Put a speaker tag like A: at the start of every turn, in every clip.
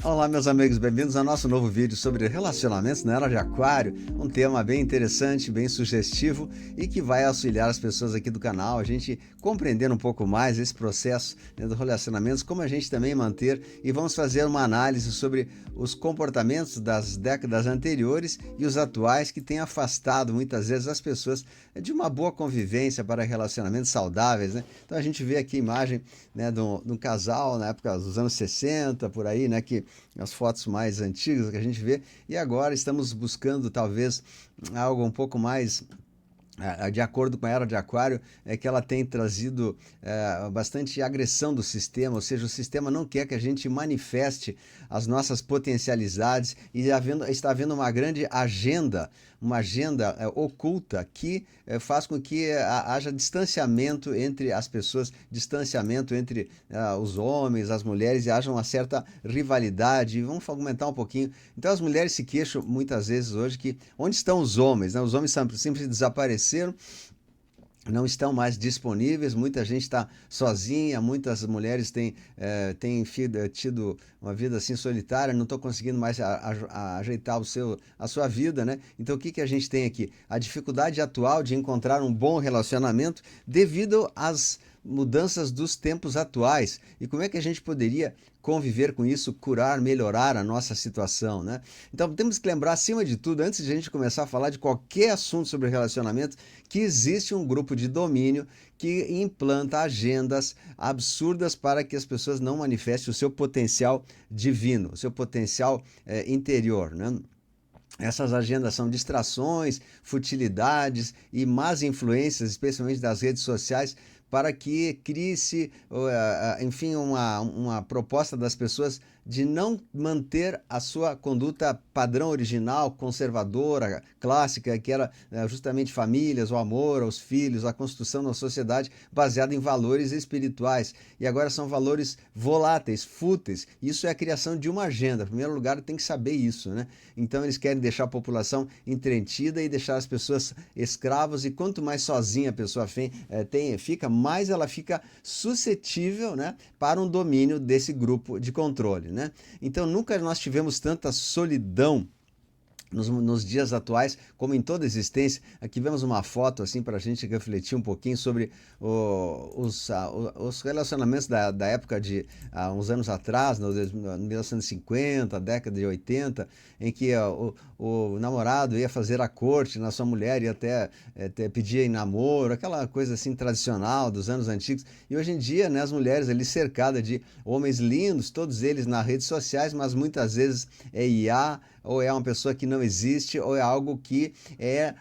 A: Olá, meus amigos, bem-vindos ao nosso novo vídeo sobre relacionamentos na Era de Aquário, um tema bem interessante, bem sugestivo e que vai auxiliar as pessoas aqui do canal, a gente compreender um pouco mais esse processo, né, dos relacionamentos, como a gente também manter, e vamos fazer uma análise sobre os comportamentos das décadas anteriores e os atuais que têm afastado muitas vezes as pessoas de uma boa convivência para relacionamentos saudáveis, né? Então a gente vê aqui a imagem, né, de um casal na época dos anos 60, por aí, né, que as fotos mais antigas que a gente vê, e agora estamos buscando talvez algo um pouco mais de acordo com a Era de Aquário, é que ela tem trazido bastante agressão do sistema, ou seja, o sistema não quer que a gente manifeste as nossas potencialidades e está havendo uma agenda oculta que faz com que haja distanciamento entre as pessoas, distanciamento entre os homens, as mulheres, e haja uma certa rivalidade. Vamos argumentar um pouquinho. Então as mulheres se queixam muitas vezes hoje que onde estão os homens, né? Os homens sempre desapareceram, não estão mais disponíveis, muita gente está sozinha, muitas mulheres têm tido uma vida assim solitária, não estão conseguindo mais ajeitar a sua vida, né? Então o que a gente tem aqui? A dificuldade atual de encontrar um bom relacionamento devido às mudanças dos tempos atuais. E como é que a gente poderia conviver com isso, curar, melhorar a nossa situação, né? Então temos que lembrar, acima de tudo, antes de a gente começar a falar de qualquer assunto sobre relacionamento, que existe um grupo de domínio que implanta agendas absurdas para que as pessoas não manifestem o seu potencial divino, o seu potencial interior, né? Essas agendas são distrações, futilidades e más influências, especialmente das redes sociais, para que crie-se, enfim, uma proposta das pessoas de não manter a sua conduta padrão original, conservadora, clássica, que era justamente famílias, o amor aos filhos, a construção da sociedade baseada em valores espirituais. E agora são valores voláteis, fúteis. Isso é a criação de uma agenda. Em primeiro lugar, tem que saber isso, né? Então eles querem deixar a população entretida e deixar as pessoas escravos, e quanto mais sozinha a pessoa fica, mais ela fica suscetível, né, para um domínio desse grupo de controle, né? Então nunca nós tivemos tanta solidão nos dias atuais, como em toda a existência. Aqui vemos uma foto assim para a gente refletir um pouquinho sobre os relacionamentos da época de uns anos atrás, no 1950, década de 80, em que o namorado ia fazer a corte na sua mulher e até pedia em namoro, aquela coisa assim tradicional dos anos antigos. E hoje em dia, né, as mulheres ali cercadas de homens lindos, todos eles nas redes sociais, mas muitas vezes é IA, ou é uma pessoa que não existe, ou é algo que é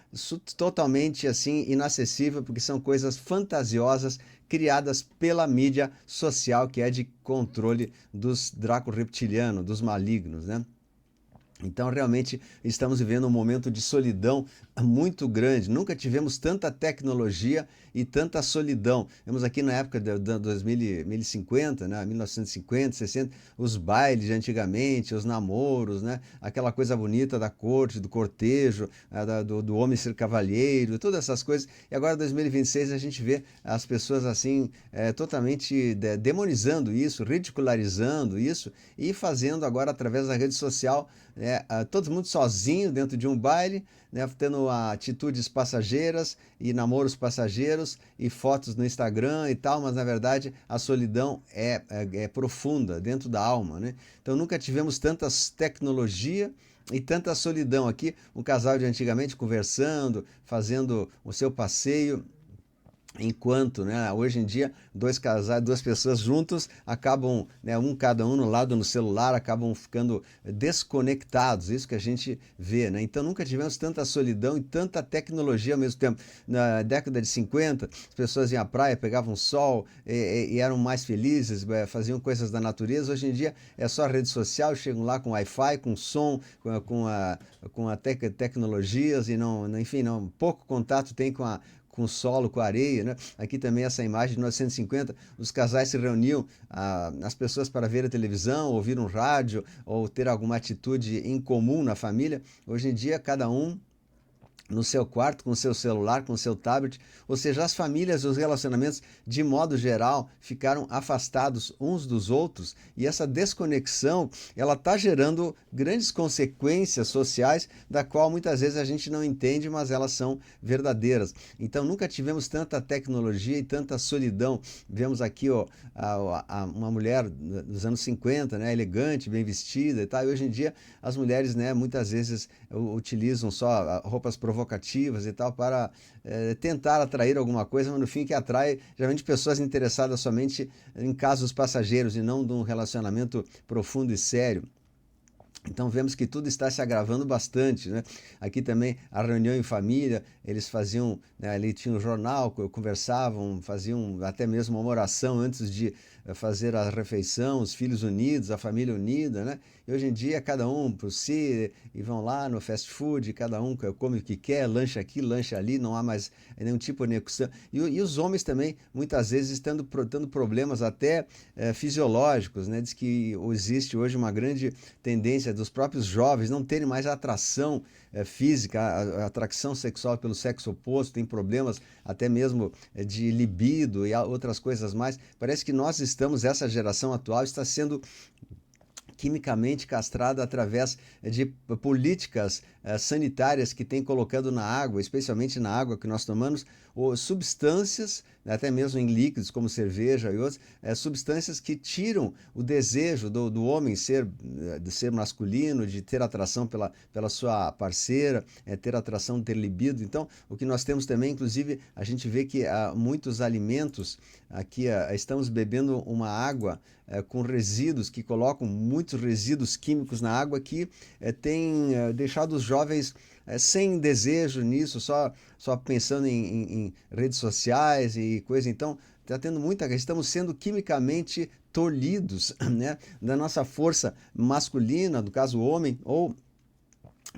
A: totalmente assim inacessível, porque são coisas fantasiosas criadas pela mídia social, que é de controle dos draco-reptilianos, dos malignos, né? Então, realmente, estamos vivendo um momento de solidão muito grande. Nunca tivemos tanta tecnologia e tanta solidão. Vemos aqui na época de 2050, né, 1950, 60, os bailes de antigamente, os namoros, né, aquela coisa bonita da corte, do cortejo, do homem ser cavalheiro, todas essas coisas. E agora, em 2026, a gente vê as pessoas assim, totalmente demonizando isso, ridicularizando isso e fazendo agora, através da rede social, todo mundo sozinho dentro de um baile, né, tendo atitudes passageiras e namoros passageiros e fotos no Instagram e tal, mas na verdade a solidão é profunda dentro da alma, né? Então nunca tivemos tanta tecnologia e tanta solidão. Aqui um casal de antigamente conversando, fazendo o seu passeio. Enquanto, né, hoje em dia, dois casais, duas pessoas juntos acabam, né, cada um no lado no celular, acabam ficando desconectados. Isso que a gente vê, né? Então nunca tivemos tanta solidão e tanta tecnologia ao mesmo tempo. Na década de 50, as pessoas iam à praia, pegavam sol e eram mais felizes, faziam coisas da natureza. Hoje em dia é só rede social, chegam lá com Wi-Fi, com som, com tecnologias e enfim, pouco contato tem com o solo, com a areia, né? Aqui também essa imagem de 1950, os casais se reuniam, as pessoas para ver a televisão, ouvir um rádio ou ter alguma atitude em comum na família. Hoje em dia, cada um no seu quarto, com o seu celular, com o seu tablet, ou seja, as famílias e os relacionamentos, de modo geral, ficaram afastados uns dos outros e essa desconexão, ela está gerando grandes consequências sociais, da qual muitas vezes a gente não entende, mas elas são verdadeiras. Então, nunca tivemos tanta tecnologia e tanta solidão. Vemos aqui ó, uma mulher dos anos 50, né, elegante, bem vestida e tal, e hoje em dia as mulheres, né, muitas vezes utilizam só roupas provocativas e tal para tentar atrair alguma coisa, mas no fim que atrai geralmente pessoas interessadas somente em casos passageiros e não de um relacionamento profundo e sério. Então vemos que tudo está se agravando bastante, né? Aqui também a reunião em família, eles faziam, né, ali tinha um jornal, conversavam, faziam até mesmo uma oração antes de fazer a refeição, os filhos unidos, a família unida, né? E hoje em dia cada um por si e vão lá no fast food, cada um come o que quer, lancha aqui, lancha ali, não há mais nenhum tipo de conexão. E os homens também, muitas vezes, estando tendo problemas até fisiológicos, né? Diz que existe hoje uma grande tendência dos próprios jovens não terem mais atração física, a atração sexual pelo sexo oposto, tem problemas até mesmo de libido e outras coisas mais. Parece que nós estamos, essa geração atual está sendo quimicamente castrada através de políticas sanitárias que tem colocando na água, especialmente na água que nós tomamos, ou substâncias, até mesmo em líquidos como cerveja e outros, substâncias que tiram o desejo do homem de ser masculino, de ter atração pela sua parceira, ter atração, ter libido. Então, o que nós temos também, inclusive, a gente vê que muitos alimentos, aqui estamos bebendo uma água com resíduos, que colocam muitos resíduos químicos na água, que tem deixado os jovens sem desejo nisso, só pensando em redes sociais e coisa. Então, está tendo muita. Estamos sendo quimicamente tolhidos, né, da nossa força masculina, do caso o homem, ou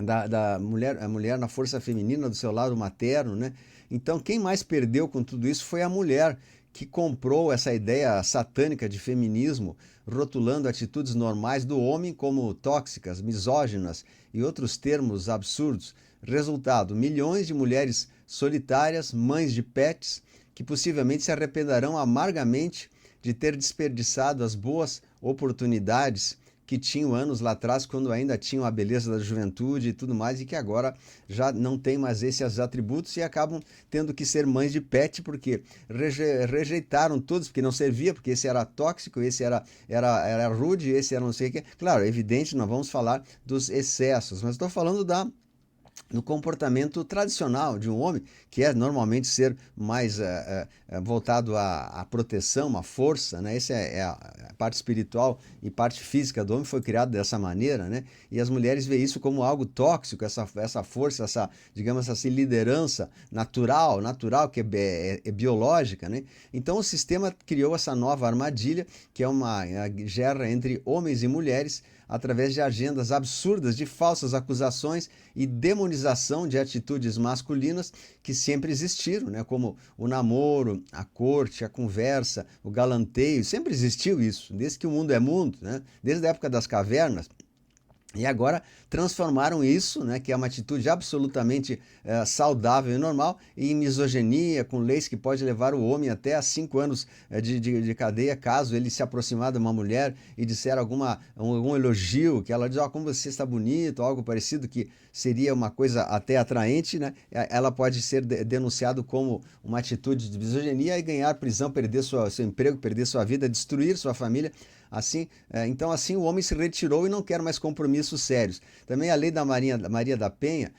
A: da mulher, a mulher na força feminina do seu lado materno, né? Então, quem mais perdeu com tudo isso foi a mulher, que comprou essa ideia satânica de feminismo, rotulando atitudes normais do homem como tóxicas, misóginas e outros termos absurdos. Resultado: milhões de mulheres solitárias, mães de pets, que possivelmente se arrependerão amargamente de ter desperdiçado as boas oportunidades que tinham anos lá atrás, quando ainda tinham a beleza da juventude e tudo mais, e que agora já não tem mais esses atributos e acabam tendo que ser mães de pet, porque rejeitaram todos, porque não servia, porque esse era tóxico, esse era rude, esse era não sei o quê. Claro, é evidente, nós vamos falar dos excessos, mas estou falando no comportamento tradicional de um homem, que é normalmente ser mais voltado à proteção, à força, né? Essa é a parte espiritual e parte física do homem, foi criado dessa maneira, né? E as mulheres veem isso como algo tóxico, essa força, essa, digamos assim, liderança natural, que é biológica, né? Então o sistema criou essa nova armadilha, que é uma guerra entre homens e mulheres, através de agendas absurdas de falsas acusações e demonização de atitudes masculinas que sempre existiram, né? Como o namoro, a corte, a conversa, o galanteio, sempre existiu isso, desde que o mundo é mundo, né? Desde a época das cavernas. E agora transformaram isso, né, que é uma atitude absolutamente saudável e normal, em misoginia, com leis que pode levar o homem até a 5 anos de cadeia, caso ele se aproximar de uma mulher e disser algum elogio, que ela diz, como você está bonito, algo parecido, que seria uma coisa até atraente, né? Ela pode ser denunciado como uma atitude de misoginia e ganhar prisão, perder seu emprego, perder sua vida, destruir sua família. Assim, então assim o homem se retirou e não quer mais compromissos sérios. Também a lei da Maria da Penha,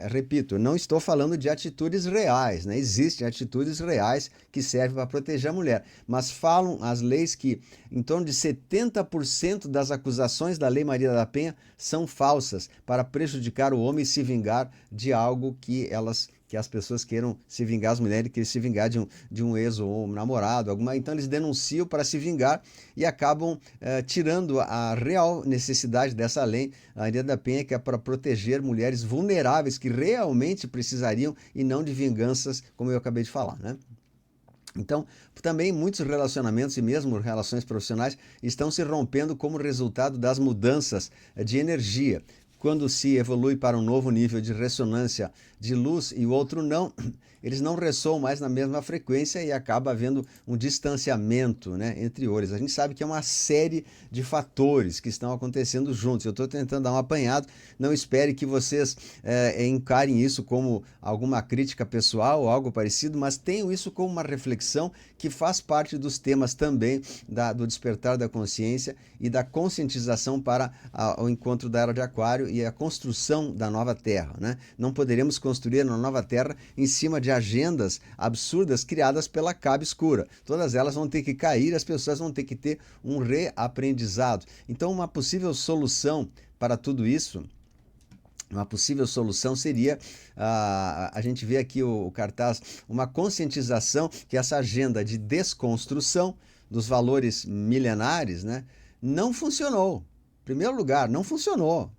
A: repito, não estou falando de atitudes reais, né? Existem atitudes reais que servem para proteger a mulher, mas falam as leis que em torno de 70% das acusações da lei Maria da Penha são falsas, para prejudicar o homem e se vingar de algo que as pessoas queiram se vingar, as mulheres queiram se vingar de um ex ou um namorado, então eles denunciam para se vingar e acabam tirando a real necessidade dessa lei, a Maria da Penha, que é para proteger mulheres vulneráveis que realmente precisariam e não de vinganças, como eu acabei de falar, né? Então, também muitos relacionamentos e mesmo relações profissionais estão se rompendo como resultado das mudanças de energia. quando se evolui para um novo nível de ressonância de luz e o outro não, eles não ressoam mais na mesma frequência e acaba havendo um distanciamento, né, entre eles. A gente sabe que é uma série de fatores que estão acontecendo juntos. Eu estou tentando dar um apanhado, não espere que vocês encarem isso como alguma crítica pessoal ou algo parecido, mas tenham isso como uma reflexão que faz parte dos temas também do despertar da consciência e da conscientização para o encontro da Era de Aquário e a construção da nova Terra, né? Não poderemos construir uma nova Terra em cima de agendas absurdas criadas pela Cabe Escura. Todas elas vão ter que cair, as pessoas vão ter que ter um reaprendizado. Então, uma possível solução para tudo isso, uma possível solução seria, a gente vê aqui o cartaz, uma conscientização que essa agenda de desconstrução dos valores milenares, né, não funcionou. Em primeiro lugar, não funcionou.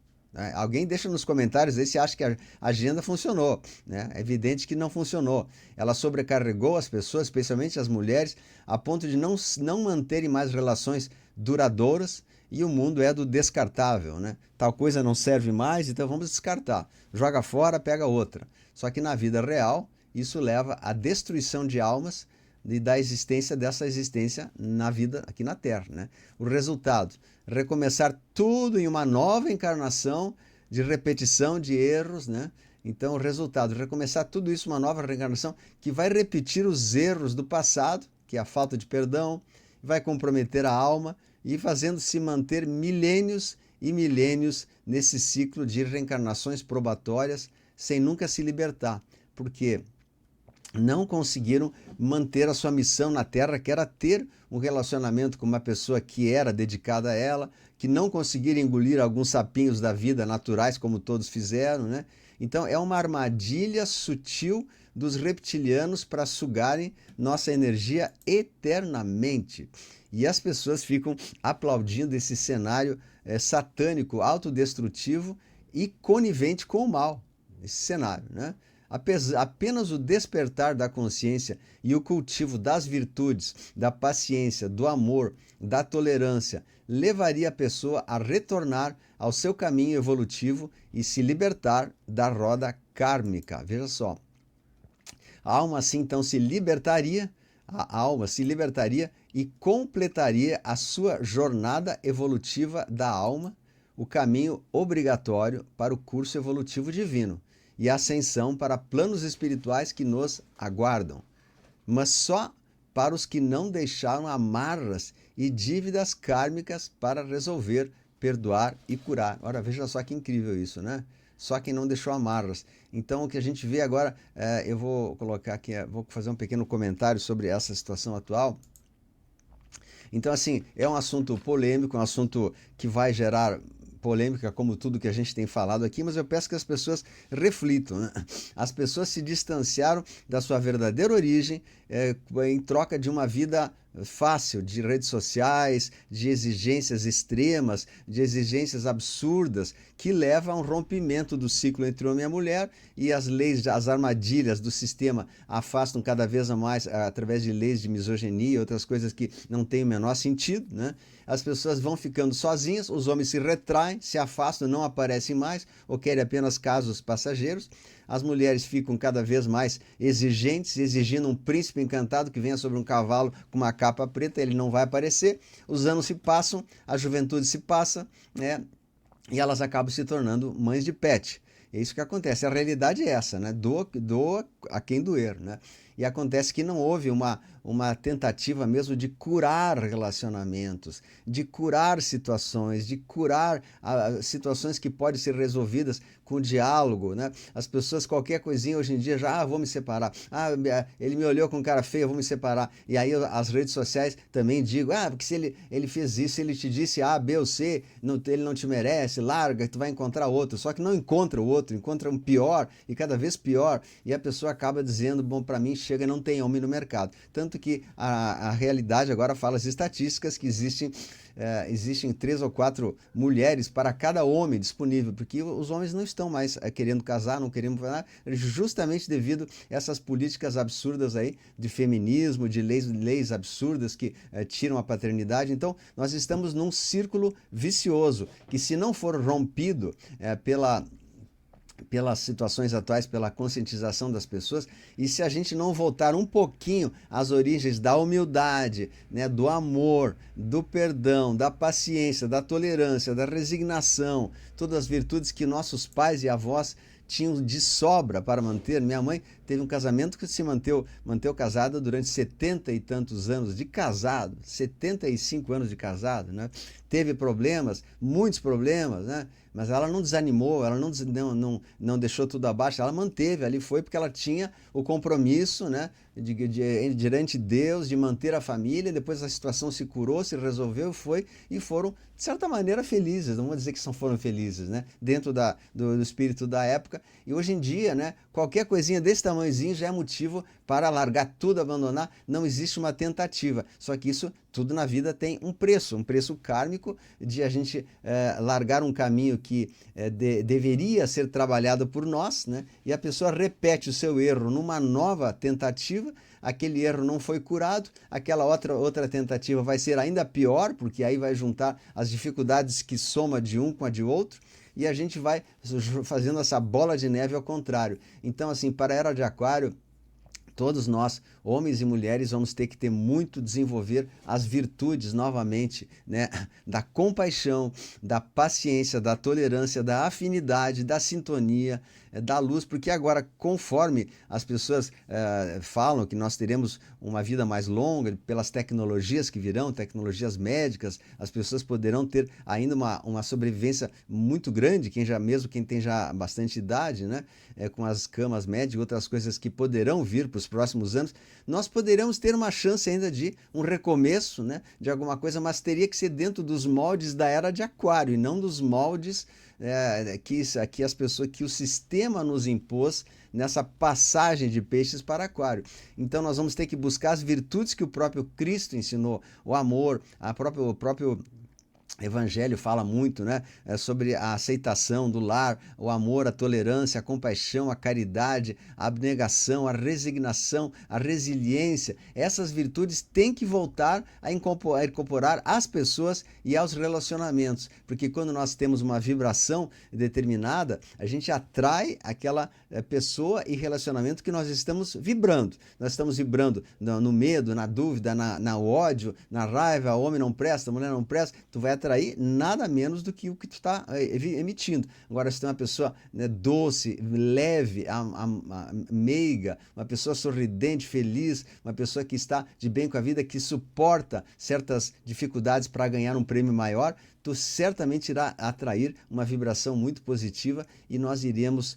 A: Alguém deixa nos comentários aí se acha que a agenda funcionou, né? É evidente que não funcionou. Ela sobrecarregou as pessoas, especialmente as mulheres, a ponto de não manterem mais relações duradouras, e o mundo é do descartável, né? Tal coisa não serve mais, então vamos descartar. Joga fora, pega outra. Só que na vida real, isso leva à destruição de almas e da existência dessa existência na vida aqui na Terra, né? O resultado, recomeçar tudo em uma nova encarnação de repetição de erros, né? Então o resultado, recomeçar tudo isso uma nova reencarnação que vai repetir os erros do passado, que é a falta de perdão, vai comprometer a alma e fazendo-se manter milênios e milênios nesse ciclo de reencarnações probatórias sem nunca se libertar, porque não conseguiram manter a sua missão na Terra, que era ter um relacionamento com uma pessoa que era dedicada a ela, que não conseguiram engolir alguns sapinhos da vida naturais, como todos fizeram, né? Então é uma armadilha sutil dos reptilianos para sugarem nossa energia eternamente. E as pessoas ficam aplaudindo esse cenário satânico, autodestrutivo e conivente com o mal, esse cenário, né? Apenas o despertar da consciência e o cultivo das virtudes, da paciência, do amor, da tolerância, levaria a pessoa a retornar ao seu caminho evolutivo e se libertar da roda kármica. Veja só, a alma assim então se libertaria, a alma se libertaria e completaria a sua jornada evolutiva da alma, o caminho obrigatório para o curso evolutivo divino e a ascensão para planos espirituais que nos aguardam, mas só para os que não deixaram amarras e dívidas kármicas para resolver, perdoar e curar. Ora, veja só que incrível isso, né? Só quem não deixou amarras. Então, o que a gente vê agora, eu vou colocar aqui, vou fazer um pequeno comentário sobre essa situação atual. Então, assim, é um assunto polêmico, um assunto que vai gerar polêmica, como tudo que a gente tem falado aqui, mas eu peço que as pessoas reflitam, né? As pessoas se distanciaram da sua verdadeira origem em troca de uma vida fácil, de redes sociais, de exigências extremas, de exigências absurdas, que leva a um rompimento do ciclo entre homem e mulher, e as leis, as armadilhas do sistema afastam cada vez mais através de leis de misoginia e outras coisas que não têm o menor sentido, né? As pessoas vão ficando sozinhas, os homens se retraem, se afastam, não aparecem mais ou querem apenas casos passageiros. As mulheres ficam cada vez mais exigentes, exigindo um príncipe encantado que venha sobre um cavalo com uma capa preta, ele não vai aparecer. Os anos se passam, a juventude se passa, né? E elas acabam se tornando mães de pet. É isso que acontece. A realidade é essa, né? Doa a quem doer, né? E acontece que não houve uma tentativa mesmo de curar relacionamentos, de curar situações, de curar situações que podem ser resolvidas com diálogo, né? As pessoas, qualquer coisinha hoje em dia já, vou me separar. Ele me olhou com cara feia, vou me separar. E aí as redes sociais também digam, porque se ele fez isso, ele te disse A, B ou C, ele não te merece, larga, tu vai encontrar outro. Só que não encontra o outro, encontra um pior e cada vez pior. E a pessoa acaba dizendo, bom, para mim chega não tem homem no mercado. Tanto que a realidade agora fala as estatísticas que existem 3 ou 4 mulheres para cada homem disponível, porque os homens não estão mais querendo casar, não querendo falar, justamente devido a essas políticas absurdas aí de feminismo, de leis absurdas que tiram a paternidade. Então, nós estamos num círculo vicioso que, se não for rompido pelas situações atuais, pela conscientização das pessoas, e se a gente não voltar um pouquinho às origens da humildade, né, do amor, do perdão, da paciência, da tolerância, da resignação, todas as virtudes que nossos pais e avós tinham de sobra para manter. Minha mãe teve um casamento que se manteve casada durante 70 e tantos anos de casado, 75 anos de casado, né? Teve problemas, muitos problemas, né? Mas ela não desanimou, ela não deixou tudo abaixo, ela manteve, ali foi porque ela tinha o compromisso, né, diante de Deus, de manter a família. Depois a situação se curou, se resolveu, e foram, de certa maneira, felizes. Não vou dizer que foram felizes, né, dentro do espírito da época. E hoje em dia, né, qualquer coisinha desse tamanhozinho já é motivo para largar tudo, abandonar. Não existe uma tentativa, só que isso tudo na vida tem um preço kármico de a gente largar um caminho que deveria ser trabalhado por nós, né? E a pessoa repete o seu erro numa nova tentativa, aquele erro não foi curado, aquela outra tentativa vai ser ainda pior, porque aí vai juntar as dificuldades que soma de um com a de outro, e a gente vai fazendo essa bola de neve ao contrário. Então, assim, para a Era de Aquário, todos nós, homens e mulheres, vamos ter que desenvolver as virtudes novamente, né? Da compaixão, da paciência, da tolerância, da afinidade, da sintonia, da luz, porque agora, conforme as pessoas falam que nós teremos uma vida mais longa, pelas tecnologias que virão, tecnologias médicas, as pessoas poderão ter ainda uma sobrevivência muito grande, quem tem já bastante idade, né? Com as camas médicas e outras coisas que poderão vir para os próximos anos, nós poderemos ter uma chance ainda de um recomeço, né, de alguma coisa, mas teria que ser dentro dos moldes da Era de Aquário e não dos moldes que o sistema nos impôs nessa passagem de peixes para Aquário. Então nós vamos ter que buscar as virtudes que o próprio Cristo ensinou, o amor, o próprio Evangelho fala muito, né, sobre a aceitação do lar, o amor, a tolerância, a compaixão, a caridade, a abnegação, a resignação, a resiliência. Essas virtudes têm que voltar a incorporar as pessoas e aos relacionamentos, porque quando nós temos uma vibração determinada, a gente atrai aquela pessoa e relacionamento que nós estamos vibrando. Nós estamos vibrando no medo, na dúvida, na ódio, na raiva. O homem não presta, a mulher não presta, tu vai atrair nada menos do que o que tu está emitindo. Agora, se tem uma pessoa, né, doce, leve, meiga, uma pessoa sorridente, feliz, uma pessoa que está de bem com a vida, que suporta certas dificuldades para ganhar um prêmio maior, tu certamente irá atrair uma vibração muito positiva e nós iremos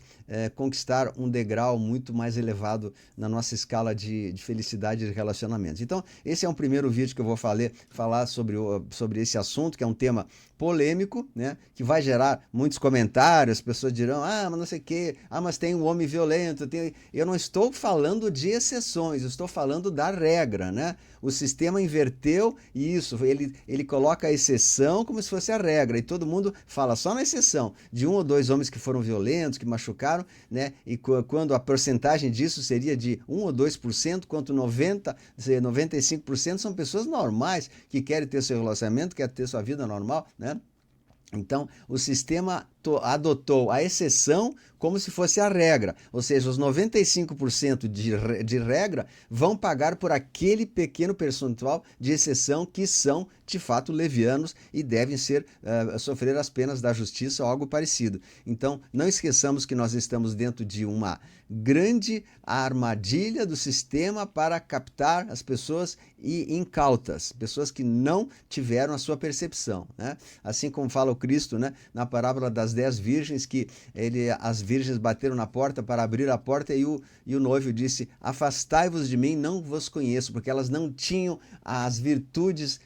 A: conquistar um degrau muito mais elevado na nossa escala de felicidade e de relacionamentos. Então, esse é um primeiro vídeo que eu vou falar sobre esse assunto, que é um tema polêmico, né, que vai gerar muitos comentários. As pessoas dirão, mas não sei o quê, mas tem um homem violento. Eu não estou falando de exceções, eu estou falando da regra, né? O sistema inverteu isso, ele coloca a exceção como se fosse a regra, e todo mundo fala só na exceção de 1 ou 2 homens que foram violentos, que machucaram, né? E quando a porcentagem disso seria de 1 ou 2%, quanto 95% são pessoas normais que querem ter seu relacionamento, querem ter sua vida normal, né? Então, o sistema adotou a exceção como se fosse a regra, ou seja, os 95% de regra vão pagar por aquele pequeno percentual de exceção que são, de fato, levianos e devem sofrer as penas da justiça ou algo parecido. Então, não esqueçamos que nós estamos dentro de uma grande armadilha do sistema para captar as pessoas incautas, pessoas que não tiveram a sua percepção, né? Assim como fala o Cristo, né, na parábola das 10 virgens, que as virgens bateram na porta para abrir a porta e o noivo disse, afastai-vos de mim, não vos conheço, porque elas não tinham as virtudes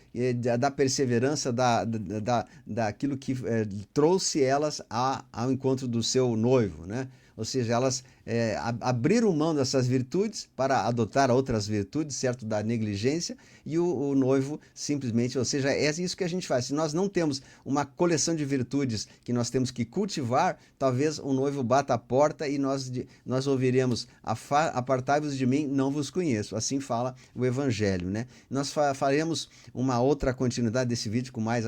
A: da perseverança, daquilo que trouxe elas ao encontro do seu noivo, né? ou seja, elas abriram mão dessas virtudes para adotar outras virtudes, certo, da negligência, e o noivo simplesmente, ou seja, é isso que a gente faz. Se nós não temos uma coleção de virtudes que nós temos que cultivar, talvez o noivo bata a porta e nós ouviremos: apartai-vos de mim, não vos conheço. Assim fala o Evangelho, né? Nós faremos uma outra continuidade desse vídeo com mais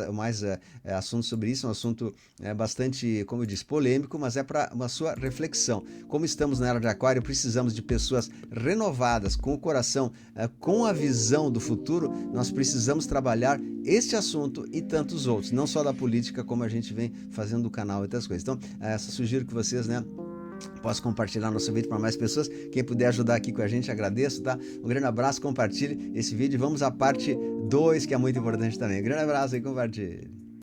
A: assuntos sobre isso, um assunto bastante, como eu disse, polêmico, mas é para uma sua reflexão. Como estamos na era de Aquário, precisamos de pessoas renovadas, com o coração, com a visão do futuro. Nós precisamos trabalhar este assunto e tantos outros, não só da política, como a gente vem fazendo do canal e outras coisas. Então, sugiro que vocês, né, possam compartilhar nosso vídeo para mais pessoas. Quem puder ajudar aqui com a gente, agradeço, tá? Um grande abraço, compartilhe esse vídeo. Vamos à parte 2, que é muito importante também. Um grande abraço e compartilhe.